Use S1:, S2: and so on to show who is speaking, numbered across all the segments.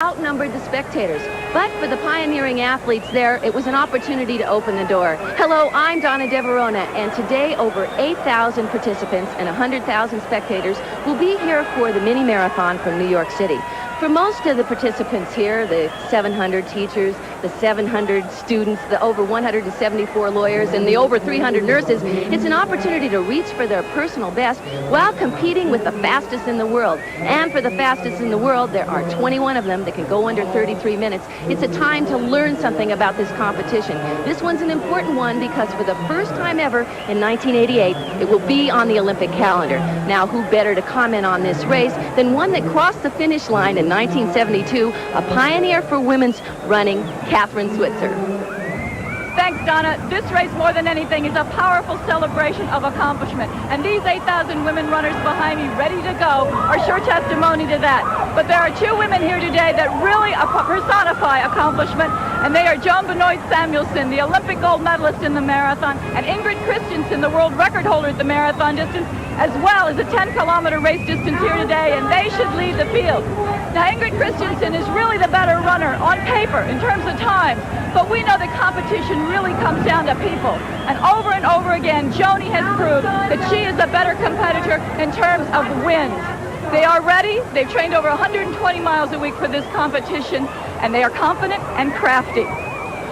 S1: outnumbered the spectators. But for the pioneering athletes there, it was an opportunity to open the door. Hello, I'm Donna De Verona, and today over 8,000 participants and 100,000 spectators will be here for the mini marathon from New York City. For most of the participants here, the 700 teachers, the 700 students, the over 174 lawyers, and the over 300 nurses, it's an opportunity to reach for their personal best while competing with the fastest in the world. And for the fastest in the world, there are 21 of them that can go under 33 minutes. It's a time to learn something about this competition. This one's an important one because for the first time ever in 1988, it will be on the Olympic calendar. Now, who better to comment on this race than one that crossed the finish line in 1972, a pioneer for women's running, Catherine Switzer.
S2: Thanks, Donna. This race, more than anything, is a powerful celebration of accomplishment. And these 8,000 women runners behind me, ready to go, are sure testimony to that. But there are two women here today that really personify accomplishment, and they are Joan Benoit Samuelson, the Olympic gold medalist in the marathon, and Ingrid Kristiansen, the world record holder at the marathon distance, as well as a 10-kilometer race distance here today, and they should lead the field. Now, Ingrid Kristiansen is really the better runner on paper in terms of time, but we know the competition really comes down to people. And over again, Joni has proved that she is a better competitor in terms of wins. They are ready. They've trained over 120 miles a week for this competition, and they are confident and crafty.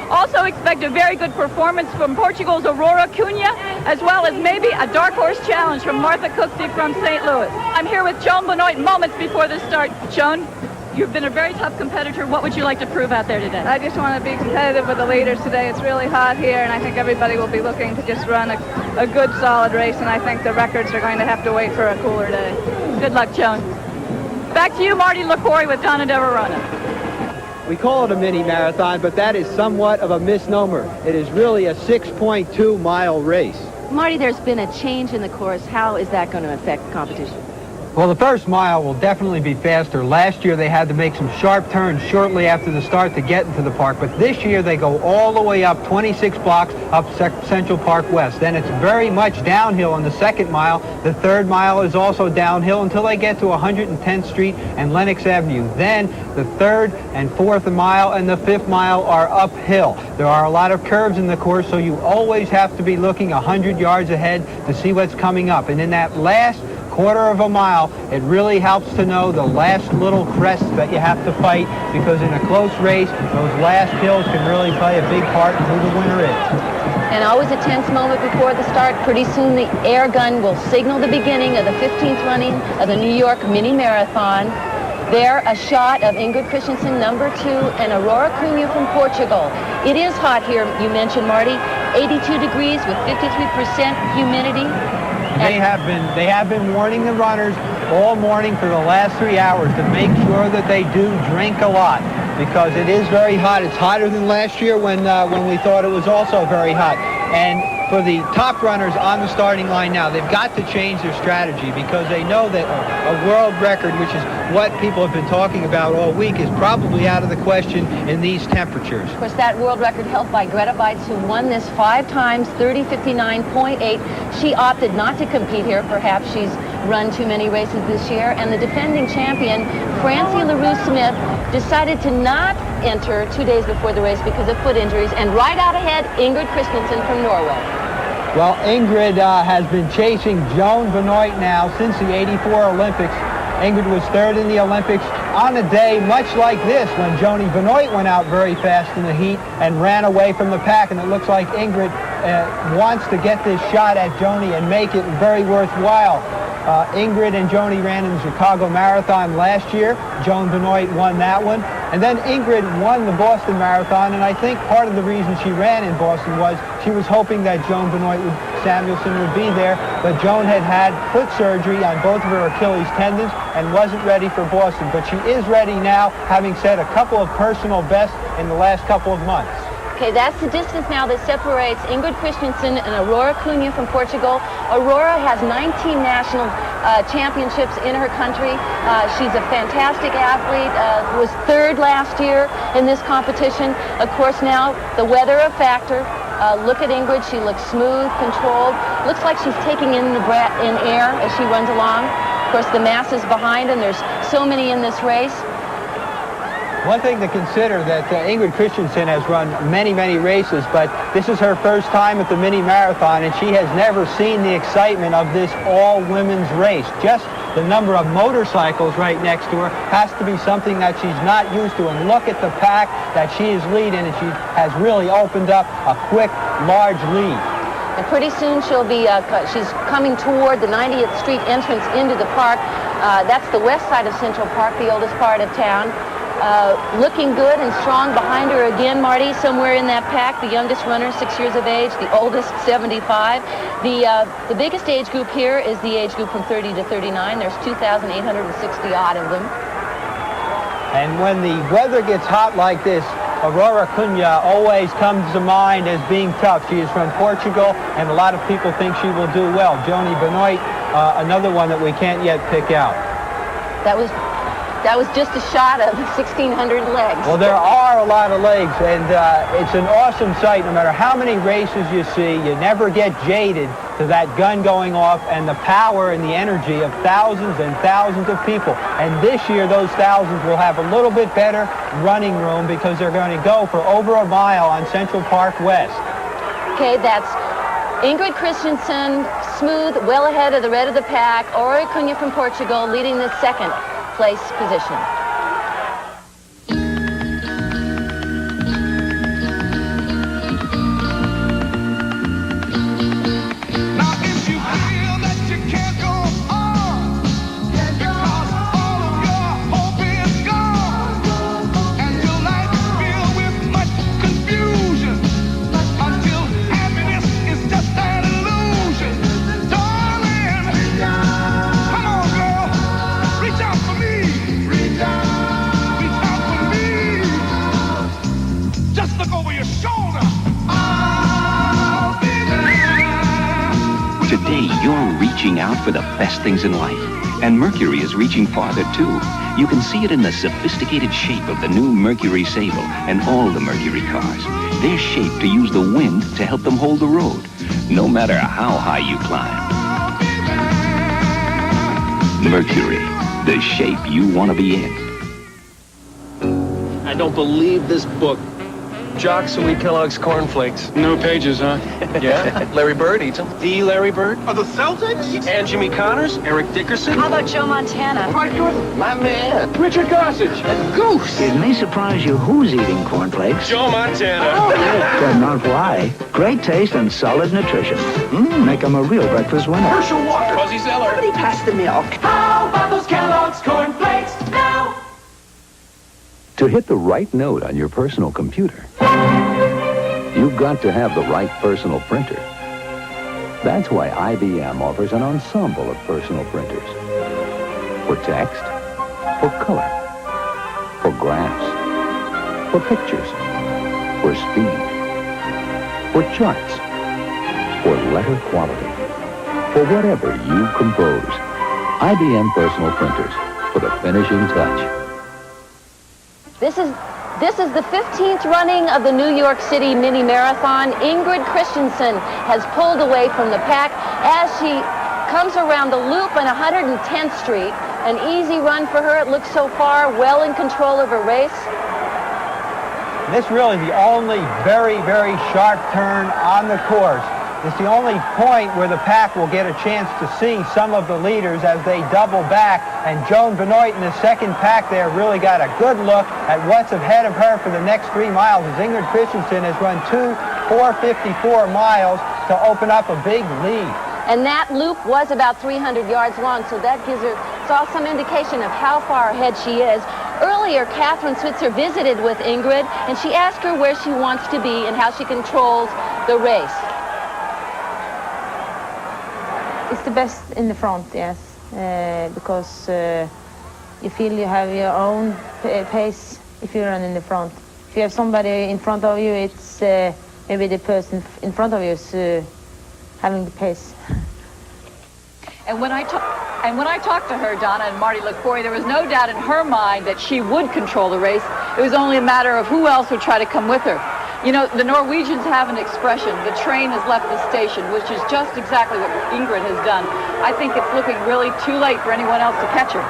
S2: Also expect a very good performance from Portugal's Aurora Cunha, as well as maybe a dark horse challenge from Martha Cooksey from St. Louis. I'm here with Joan Benoit moments before the start. Joan, you've been a very tough competitor. What would you like to prove out there today?
S3: I just want to be competitive with the leaders today. It's really hot here, and I think everybody will be looking to just run a good, solid race, and I think the records are going to have to wait for a cooler day.
S2: Good luck, Joan. Back to you, Marty LaCory with Donna De Verona.
S4: We call it a mini marathon, but that is somewhat of a misnomer. It is really a 6.2-mile race.
S1: Marty, there's been a change in the course. How is that going to affect the competition?
S5: Well, the first mile will definitely be faster. Last year they had to make some sharp turns shortly after the start to get into the park, but this year they go all the way up 26 blocks up Central Park West. Then it's very much downhill on the second mile. The third mile is also downhill until they get to 110th Street and Lenox Avenue. Then the third and fourth mile and the fifth mile are uphill. There are a lot of curves in the course, so you always have to be looking 100 yards ahead to see what's coming up. And in that last quarter of a mile, it really helps to know the last little crests that you have to fight, because in a close race, those last hills can really play a big part in who the winner is.
S1: And always a tense moment before the start. Pretty soon the air gun will signal the beginning of the 15th running of the New York Mini Marathon. There, a shot of Ingrid Kristiansen, number 2, and Aurora Cunha from Portugal. It is hot here, you mentioned, Marty. 82 degrees with 53% humidity.
S5: They have been warning the runners all morning for the last 3 hours to make sure that they do drink a lot, because it is very hot. It's hotter than last year when we thought it was also very hot. And for the top runners on the starting line now, they've got to change their strategy, because they know that a world record, which is what people have been talking about all week, is probably out of the question in these temperatures.
S1: Of course, that world record held by Greta Weitz, who won this 5 times, 30:59.8. She opted not to compete here. Perhaps she's run too many races this year. And the defending champion, Francie LaRue Smith, decided to not enter 2 days before the race because of foot injuries. And right out ahead, Ingrid Kristiansen from Norway.
S5: Well, Ingrid has been chasing Joan Benoit now since the '84 Olympics. Ingrid was third in the Olympics on a day much like this, when Joan Benoit went out very fast in the heat and ran away from the pack. And it looks like Ingrid wants to get this shot at Joni and make it very worthwhile. Ingrid and Joni ran in the Chicago Marathon last year. Joan Benoit won that one. And then Ingrid won the Boston Marathon, and I think part of the reason she ran in Boston was she was hoping that Joan Benoit Samuelson would be there, but Joan had foot surgery on both of her Achilles tendons and wasn't ready for Boston. But she is ready now, having set a couple of personal bests in the last couple of months.
S1: Okay, that's the distance now that separates Ingrid Kristiansen and Aurora Cunha from Portugal. Aurora has 19 national championships in her country. She's a fantastic athlete, was third last year in this competition. Of course, now the weather a factor. Look at Ingrid. She looks smooth, controlled. Looks like she's taking in air as she runs along. Of course, the mass is behind, and there's so many in this race.
S5: One thing to consider that Ingrid Kristiansen has run many, many races, but this is her first time at the mini marathon, and she has never seen the excitement of this all-women's race. Just the number of motorcycles right next to her has to be something that she's not used to. And look at the pack that she is leading, and she has really opened up a quick, large lead.
S1: And pretty soon she'll be, she's coming toward the 90th Street entrance into the park. That's the west side of Central Park, the oldest part of town. Looking good and strong behind her again, Marty, somewhere in that pack. The youngest runner, 6 years of age. The oldest, 75. The biggest age group here is the age group from 30 to 39. There's 2,860 odd of them.
S5: And when the weather gets hot like this, Aurora Cunha always comes to mind as being tough. She is from Portugal, and a lot of people think she will do well. Joan Benoit, another one that we can't yet pick out.
S1: That was just a shot of 1,600 legs.
S5: Well, there are a lot of legs, and it's an awesome sight. No matter how many races you see, you never get jaded to that gun going off and the power and the energy of thousands and thousands of people. And this year, those thousands will have a little bit better running room because they're going to go for over a mile on Central Park West.
S1: Okay, that's Ingrid Kristiansen, smooth, well ahead of the red of the pack. Aurora Cunha from Portugal leading the second place position.
S6: Today, you're reaching out for the best things in life. And Mercury is reaching farther, too. You can see it in the sophisticated shape of the new Mercury Sable and all the Mercury cars. They're shaped to use the wind to help them hold the road, no matter how high you climb. Mercury, the shape you want to be in.
S7: I don't believe this book. Jocks who eat Kellogg's cornflakes.
S8: No pages, huh?
S7: Yeah? Larry Bird eats them. The Larry Bird.
S8: Are the Celtics?
S7: And Jimmy Connors. Eric Dickerson.
S2: How about Joe Montana?
S8: Mike Jordan.
S7: My man.
S8: Richard Gossage.
S7: And Goose.
S9: It may surprise you who's eating cornflakes.
S8: Joe Montana.
S9: But not why. Great taste and solid nutrition. Make them a real breakfast winner.
S8: Herschel Walker. Fuzzy Zeller.
S9: Somebody pass the milk.
S8: How about those Kellogg's cornflakes now?
S10: To hit the right note on your personal computer, you've got to have the right personal printer. That's why IBM offers an ensemble of personal printers. For text, for color, for graphs, for pictures, for speed, for charts, for letter quality, for whatever you compose. IBM personal printers for the finishing touch.
S1: This is the 15th running of the New York City Mini Marathon. Ingrid Kristiansen has pulled away from the pack as she comes around the loop on 110th Street. An easy run for her, it looks so far, well in control of her race.
S5: This is really the only very, very sharp turn on the course. It's the only point where the pack will get a chance to see some of the leaders as they double back. And Joan Benoit in the second pack there really got a good look at what's ahead of her for the next 3 miles, as Ingrid Kristiansen has run 4:54 miles to open up a big lead.
S1: And that loop was about 300 yards long, so that gives her some indication of how far ahead she is. Earlier, Catherine Switzer visited with Ingrid, and she asked her where she wants to be and how she controls the race.
S11: It's the best in the front, yes, because you feel you have your own pace if you run in the front. If you have somebody in front of you, it's maybe the person in front of you is having the pace.
S2: And when I talked to her, Donna and Marty LaCoy, there was no doubt in her mind that she would control the race. It was only a matter of who else would try to come with her. You know, the Norwegians have an expression, the train has left the station, which is just exactly what Ingrid has done. I think it's looking really too late for anyone else to catch her.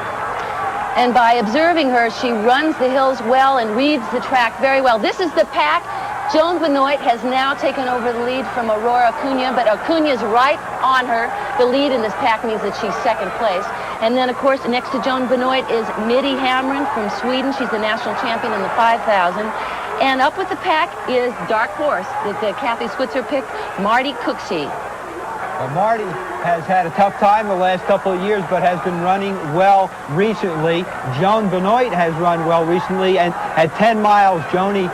S1: And by observing her, she runs the hills well and reads the track very well. This is the pack. Joan Benoit has now taken over the lead from Aurora Acuna, but Acuna's right on her. The lead in this pack means that she's second place. And then, of course, next to Joan Benoit is Mitty Hamrin from Sweden. She's the national champion in the 5,000. And up with the pack is Dark Horse that Kathy Switzer picked, Marty Cooksey.
S5: Well, Marty has had a tough time the last couple of years, but has been running well recently. Joan Benoit has run well recently, and at 10 miles, Joni,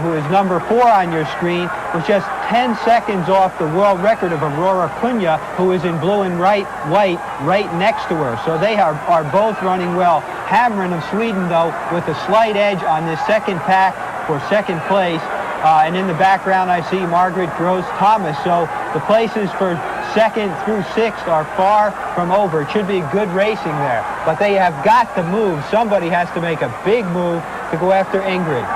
S5: who is number 4 on your screen, was just 10 seconds off the world record of Aurora Acuna, who is in blue and white right next to her. So they are both running well. Hamrin of Sweden, though, with a slight edge on this second pack for second place. And in the background, I see Margaret Gross Thomas. So the places for 2nd through 6th are far from over. It should be good racing there. But they have got to move. Somebody has to make a big move to go after Ingrid.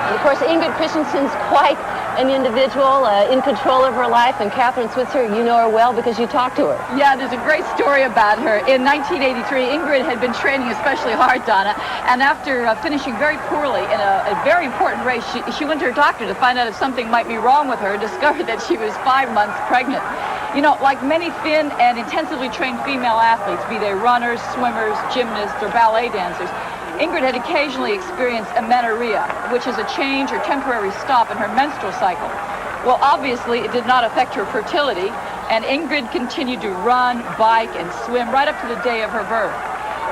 S1: And of course, Ingrid Kristiansen's quite an individual in control of her life. And Catherine Switzer, you know her well because you talked to her.
S2: Yeah, there's a great story about her. In 1983, Ingrid had been training especially hard, Donna, and after finishing very poorly in a very important race, she went to her doctor to find out if something might be wrong with her and discovered that she was 5 months pregnant. You know, like many thin and intensively trained female athletes, be they runners, swimmers, gymnasts, or ballet dancers, Ingrid had occasionally experienced amenorrhea, which is a change or temporary stop in her menstrual cycle. Well, obviously, it did not affect her fertility, and Ingrid continued to run, bike, and swim right up to the day of her birth.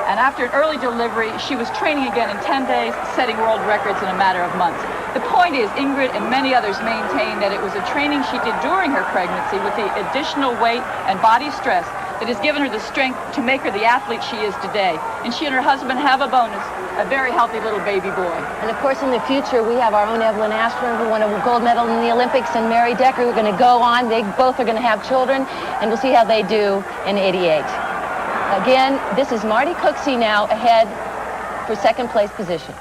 S2: And after an early delivery, she was training again in 10 days, setting world records in a matter of months. The point is, Ingrid and many others maintain that it was the training she did during her pregnancy with the additional weight and body stress that has given her the strength to make her the athlete she is today. And she and her husband have a bonus, a very healthy little baby boy.
S1: And of course, in the future, we have our own Evelyn Ashford, who won a gold medal in the Olympics, and Mary Decker, who are going to go on. They both are going to have children, and we'll see how they do in '88. Again, this is Marty Cooksey now ahead for second place position.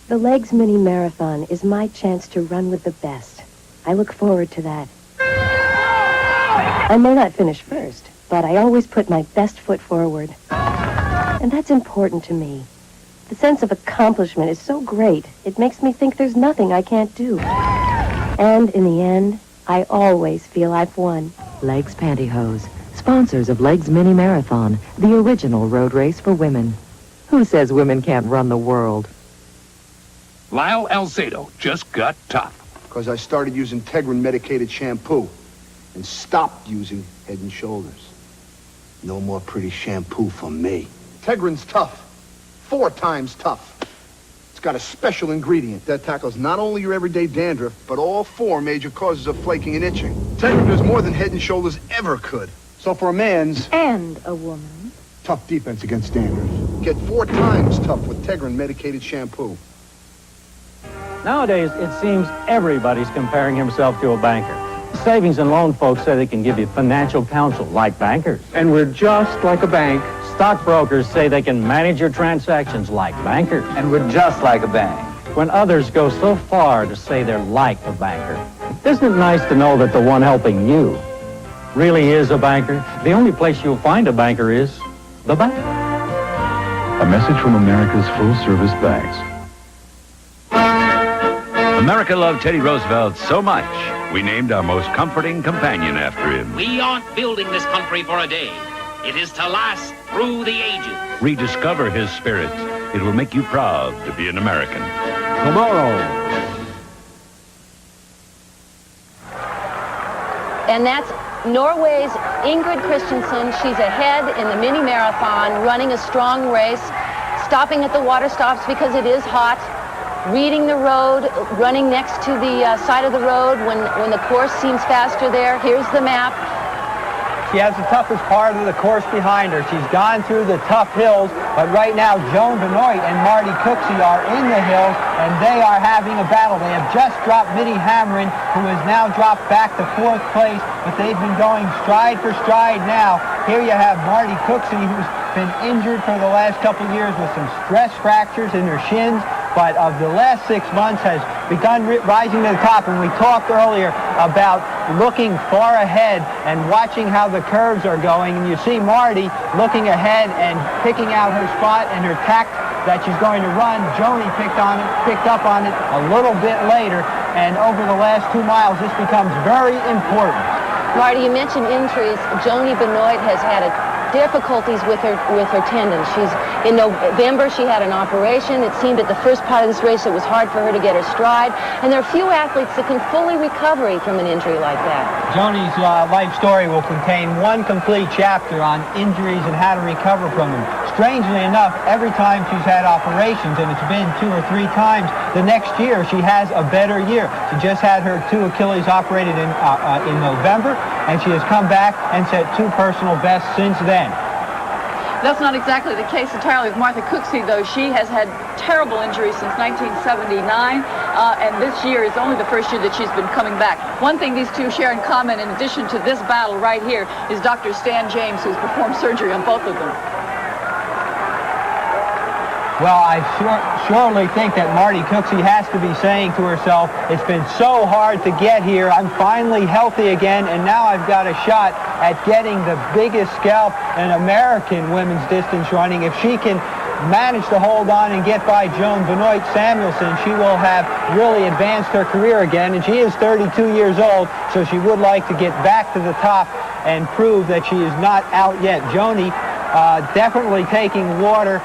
S12: The Legs Mini Marathon is my chance to run with the best. I look forward to that. I may not finish first, but I always put my best foot forward. And that's important to me. The sense of accomplishment is so great, it makes me think there's nothing I can't do. And in the end, I always feel I've won.
S13: Legs Pantyhose, sponsors of Legs Mini Marathon, the original road race for women. Who says women can't run the world?
S14: Lyle Alzado just got tough.
S15: Because I started using Tegrin medicated shampoo and stopped using Head and Shoulders. No more pretty shampoo for me. Tegrin's tough. 4 times tough. It's got a special ingredient that tackles not only your everyday dandruff, but all 4 major causes of flaking and itching. Tegrin does more than Head and Shoulders ever could. So for a man's...
S12: And a woman.
S15: Tough defense against dandruff. Get 4 times tough with Tegrin medicated shampoo.
S16: Nowadays, it seems everybody's comparing himself to a banker. Savings and loan folks say they can give you financial counsel like bankers.
S7: And we're just like a bank.
S16: Stockbrokers say they can manage your transactions like bankers.
S17: And we're just like a bank.
S16: When others go so far to say they're like a banker, isn't it nice to know that the one helping you really is a banker? The only place you'll find a banker is the bank.
S18: A message from America's full-service banks.
S19: America loved Teddy Roosevelt so much, we named our most comforting companion after him.
S20: We aren't building this country for a day. It is to last through the ages.
S19: Rediscover his spirit. It will make you proud to be an American.
S16: Tomorrow.
S1: And that's Norway's Ingrid Kristiansen. She's ahead in the mini marathon, running a strong race, stopping at the water stops because it is hot, reading the road, running next to the side of the road when the course seems faster there. Here's the map.
S5: She has the toughest part of the course behind her. She's gone through the tough hills, but right now Joan Benoit and Marty Cooksey are in the hills, and they are having a battle. They have just dropped Mitty Hamrin, who has now dropped back to 4th place, but they've been going stride for stride now. Here you have Marty Cooksey, who's been injured for the last couple of years with some stress fractures in her shins, but of the last 6 months has begun rising to the top. And we talked earlier about looking far ahead and watching how the curves are going. And you see Marty looking ahead and picking out her spot and her tact that she's going to run. Joni picked up on it a little bit later. And over the last 2 miles, this becomes very important.
S1: Marty, you mentioned injuries. Joan Benoit has had difficulties with her tendons. In November she had an operation. It seemed at the first part of this race it was hard for her to get her stride, and there are few athletes that can fully recover from an injury like that.
S5: Joni's life story will contain one complete chapter on injuries and how to recover from them. Strangely enough, every time she's had operations, and it's been 2 or 3 times, the next year she has a better year. She just had her 2 Achilles operated in November, and she has come back and set 2 personal bests since then.
S2: That's not exactly the case entirely with Martha Cooksey, though. She has had terrible injuries since 1979, and this year is only the first year that she's been coming back. One thing these two share in common, in addition to this battle right here, is Dr. Stan James, who's performed surgery on both of them.
S5: Well, I surely think that Marty Cooksey has to be saying to herself, it's been so hard to get here. I'm finally healthy again, and now I've got a shot at getting the biggest scalp in American women's distance running. If she can manage to hold on and get by Joan Benoit Samuelson, she will have really advanced her career again. And she is 32 years old, so she would like to get back to the top and prove that she is not out yet. Joni definitely taking water.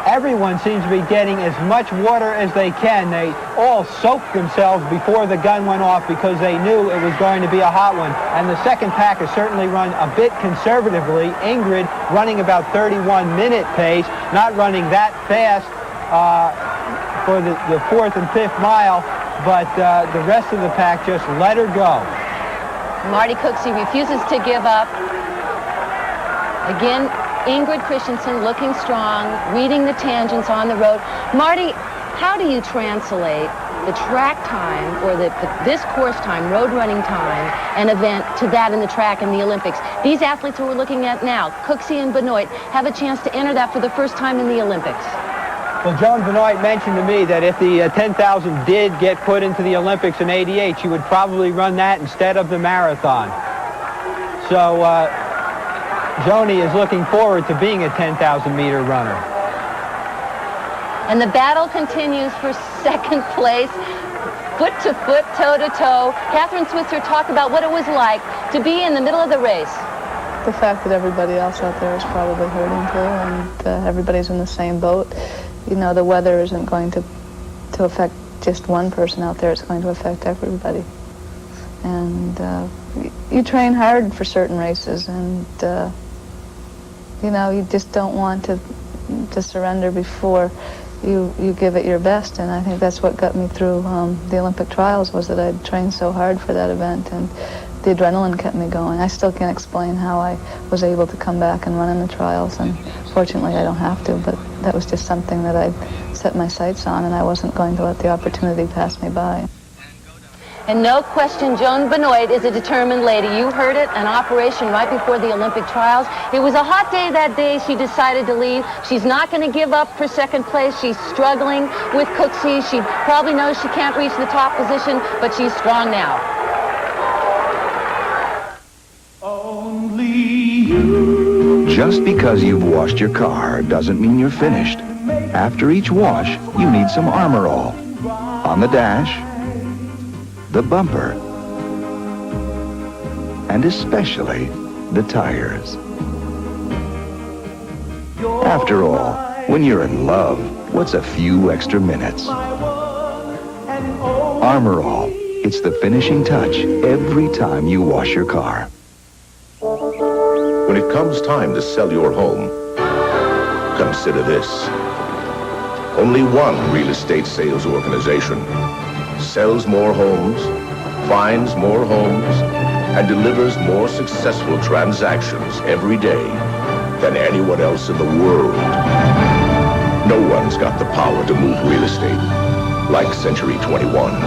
S5: Everyone seems to be getting as much water as they can. They all soaked themselves before the gun went off because they knew it was going to be a hot one. And the second pack has certainly run a bit conservatively. Ingrid running about 31-minute pace, not running that fast for the 4th and 5th mile, but the rest of the pack just let her go.
S1: Marty Cooksey refuses to give up. Again, Ingrid Kristiansen looking strong, reading the tangents on the road. Marty, how do you translate the track time or this course time, road running time, an event to that in the track in the Olympics? These athletes who we're looking at now, Cooksey and Benoit, have a chance to enter that for the first time in the Olympics.
S5: Well, Joan Benoit mentioned to me that if the 10,000 did get put into the Olympics in '88, she would probably run that instead of the marathon. So, Joni is looking forward to being a 10,000-meter runner.
S1: And the battle continues for second place, foot to foot, toe to toe. Catherine Switzer talked about what it was like to be in the middle of the race.
S3: The fact that everybody else out there is probably hurting too, and everybody's in the same boat. You know, the weather isn't going to affect just one person out there. It's going to affect everybody. And you train hard for certain races, and you know, you just don't want to surrender before you give it your best. And I think that's what got me through the Olympic trials, was that I'd trained so hard for that event, and the adrenaline kept me going. I still can't explain how I was able to come back and run in the trials, and fortunately I don't have to, but that was just something that I'd set my sights on, and I wasn't going to let the opportunity pass me by.
S1: And no question, Joan Benoit is a determined lady. You heard it, an operation right before the Olympic trials. It was a hot day that day. She decided to leave. She's not going to give up for second place. She's struggling with Cooksey. She probably knows she can't reach the top position, but she's strong now.
S8: Only you.
S6: Just because you've washed your car doesn't mean you're finished. After each wash, you need some Armor All. On the dash, the bumper, and especially the tires. After all, when you're in love, what's a few extra minutes? Armor All. It's the finishing touch every time you wash your car.
S17: When it comes time to sell your home, consider this. Only one real estate sales organization sells more homes, finds more homes, and delivers more successful transactions every day than anyone else in the world. No one's got the power to move real estate like Century 21.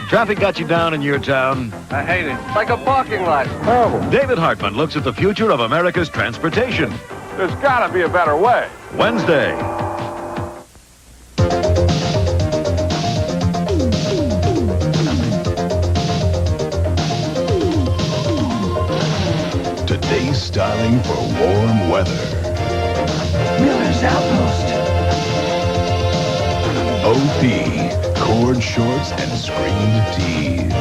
S19: Traffic got you down in your town?
S7: I hate it. Like a parking lot.
S19: Terrible. David Hartman looks at the future of America's transportation.
S7: There's got to be a better way.
S19: Wednesday.
S18: styling for warm weather.
S8: Miller's Outpost.
S18: OP, cord shorts and screen tees.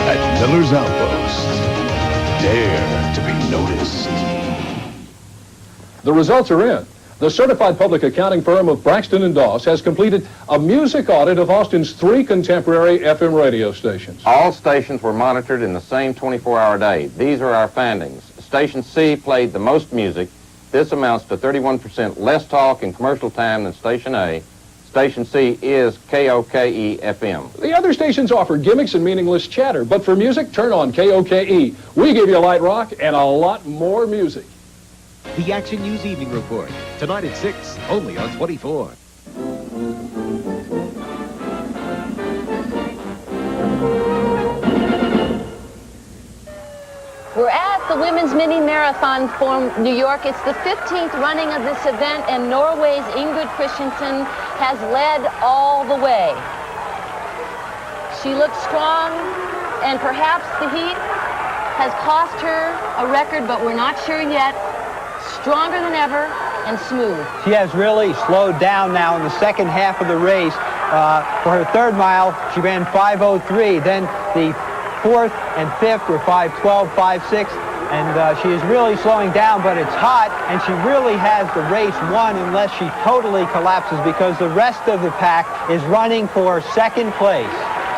S18: At Miller's Outpost, dare to be noticed.
S21: The results are in. The certified public accounting firm of Braxton & Doss has completed a music audit of Austin's 3 contemporary FM radio stations.
S22: All stations were monitored in the same 24-hour day. These are our findings. Station C played the most music. This amounts to 31% less talk and commercial time than Station A. Station C is KOKE FM.
S21: The other stations offer gimmicks and meaningless chatter, but for music, turn on KOKE. We give you light rock and a lot more music.
S23: The Action News Evening Report, tonight at 6, only on 24.
S1: We're at the Women's Mini Marathon from New York. It's the 15th running of this event, and Norway's Ingrid Kristiansen has led all the way. She looks strong, and perhaps the heat has cost her a record, but we're not sure yet. Stronger than ever and smooth.
S5: She has really slowed down now in the second half of the race. For her third mile, she ran 5:03. Then the fourth and fifth were 5:12, 5:06. And she is really slowing down, but it's hot, and she really has the race won unless she totally collapses, because the rest of the pack is running for second place.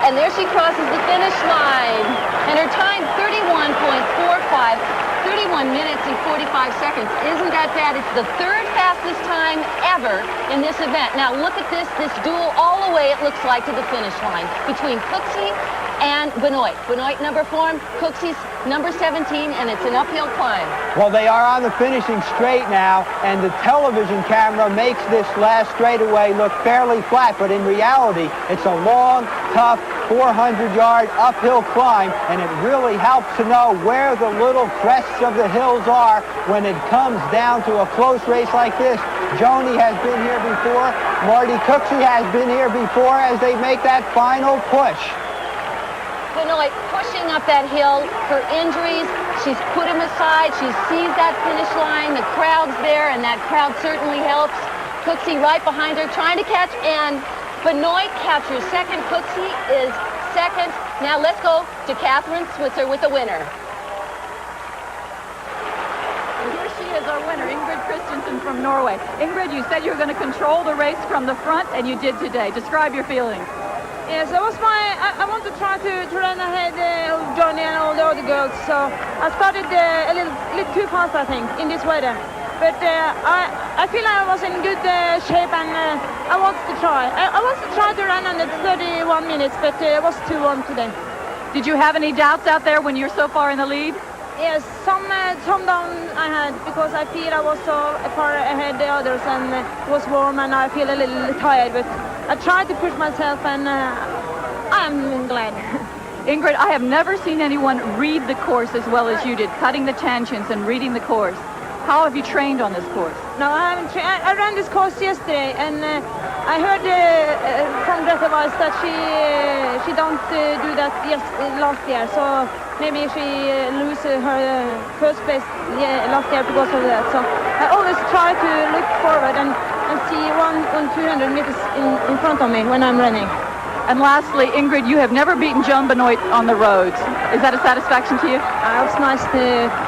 S1: And there she crosses the finish line. And her time, 31.45. 31 minutes and 45 seconds. Isn't that bad? It's the third fastest time ever in this event. Now look at this duel all the way, it looks like, to the finish line between Cooksey and Benoit. Benoit number 4, Cooksey's number 17, and it's an uphill climb.
S5: Well, they are on the finishing straight now, and the television camera makes this last straightaway look fairly flat, but in reality, it's a long, tough, 400-yard uphill climb, and it really helps to know where the little crests of the hills are when it comes down to a close race like this. Joni has been here before. Marty Cooksey has been here before as they make that final push.
S1: Benoit pushing up that hill. Her injuries, she's put him aside. She sees that finish line. The crowd's there, and that crowd certainly helps. Cooksey right behind her, trying to catch, and Benoit captures second. Cooksey is second. Now let's go to Catherine Switzer with the winner.
S2: And here she is, our winner, Ingrid Kristiansen from Norway. Ingrid, you said you were going to control the race from the front, and you did today. Describe your feelings.
S11: Yes, that was I want to try to run ahead of Johnny and all the other girls, so I started a little too fast, I think, in this weather. But I feel I was in good shape, and I wanted to try. I wanted to try to run under 31 minutes, but it was too warm today.
S2: Did you have any doubts out there when you're so far in the lead?
S11: Yes, some down I had, because I feel I was so far ahead the others, and it was warm, and I feel a little tired, but I tried to push myself, and I'm glad.
S2: Ingrid, I have never seen anyone read the course as well as you did, cutting the tangents and reading the course. How have you trained on this course?
S11: No, I haven't trained. I ran this course yesterday, and I heard from Greta Weiss that she don't do that last year, so maybe she lose her first place last year because of that. So I always try to look forward and see 200 meters in front of me when I'm running.
S2: And lastly, Ingrid, you have never beaten Joan Benoit on the roads. Is that a satisfaction to you?
S11: It's nice to